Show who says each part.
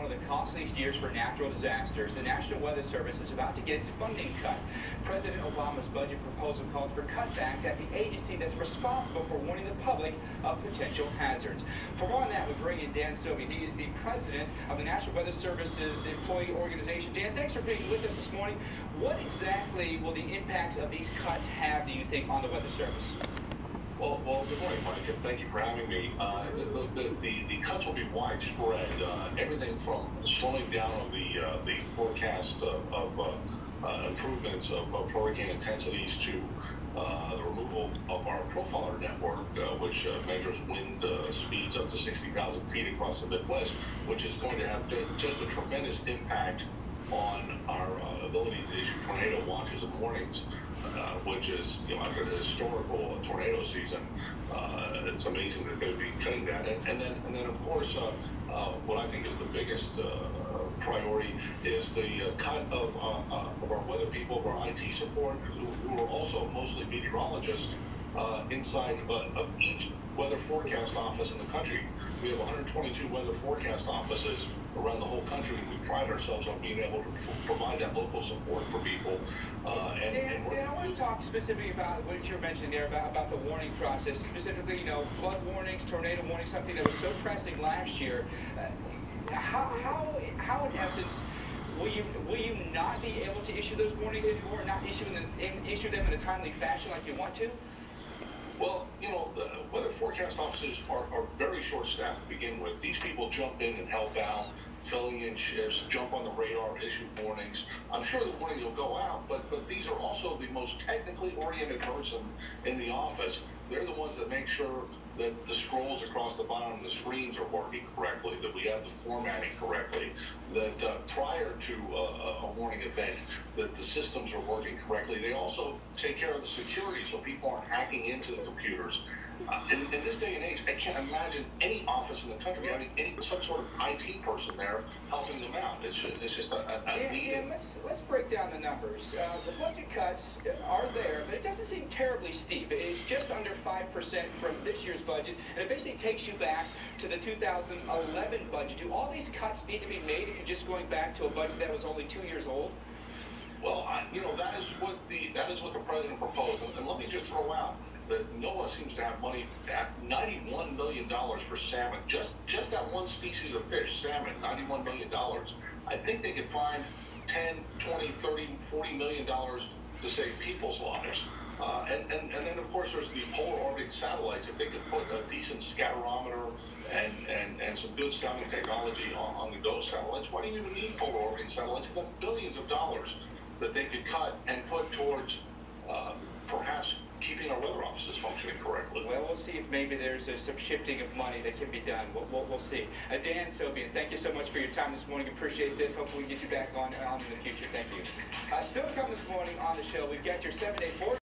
Speaker 1: one of the costliest years for natural disasters, the National Weather Service is about to get its funding cut. President Obama's budget proposal calls for cutbacks at the agency that's responsible for warning the public of potential hazards. For more on that, we bring in Dan Sobey. He is the president of the National Weather Service's employee organization. Dan, thanks for being with us this morning. What exactly will the impacts of these cuts have, do you think, on the Weather Service?
Speaker 2: Well, good morning, Mike, and thank you for having me. The cuts will be widespread. Everything from slowing down of the forecast of improvements of hurricane intensities to the removal of our profiler network, which measures wind speeds up to 60,000 feet across the Midwest, which is going to have just a tremendous impact on our ability to issue tornado watches and warnings. Which is, after the historical tornado season, it's amazing that they'll be cutting that. And then of course, what I think is the biggest priority is the cut of our weather people, of our IT support, who are also mostly meteorologists, inside of each weather forecast office in the country. We have 122 weather forecast offices around the whole country, and we pride ourselves on being able to provide that local support for people.
Speaker 1: Dan, I want to talk specifically about what you're mentioning there about the warning process, specifically, flood warnings, tornado warnings, something that was so pressing last year. How in essence, will you not be able to issue those warnings anymore, not issue them in a timely fashion like you want to?
Speaker 2: Well, the weather forecast offices are very short-staffed to begin with. These people jump in and help out, filling in shifts, jump on the radar, issue warnings. I'm sure the warnings will go out, but these are also the most technically oriented person in the office. They're the ones that make sure that the scrolls across the bottom of the screens are working correctly, that we have the formatting correctly, that prior to a warning event, that the systems are working correctly. They also take care of the security so people aren't hacking into the computers. In this day and age, I can't imagine any office in the country having some sort of IT person there helping them out. It's just a need.
Speaker 1: Dan, let's break down the numbers. The budget cuts are there, but it doesn't seem terribly steep. It's just under 5% from this year's budget, and it basically takes you back to the 2011 budget. Do all these cuts need to be made if you're just going back to a budget that was only 2 years old?
Speaker 2: Well, that is what the president proposed, and let me just throw out that NOAA seems to have money at $91 million for salmon. Just that one species of fish, salmon, $91 million. I think they could find 10, 20, 30, $40 million to save people's lives. And then, of course, there's the polar orbiting satellites. If they could put a decent scatterometer and some good sounding technology on those satellites, why do you even need polar orbiting satellites? You've got billions of dollars that they could cut and put towards perhaps keeping our weather offices functioning correctly.
Speaker 1: Well, we'll see if maybe there's some shifting of money that can be done. We'll see. Dan Sobey, thank you so much for your time this morning. Appreciate this. Hopefully we get you back on in the future. Thank you. Still to come this morning on the show, we've got your 7-day forecast.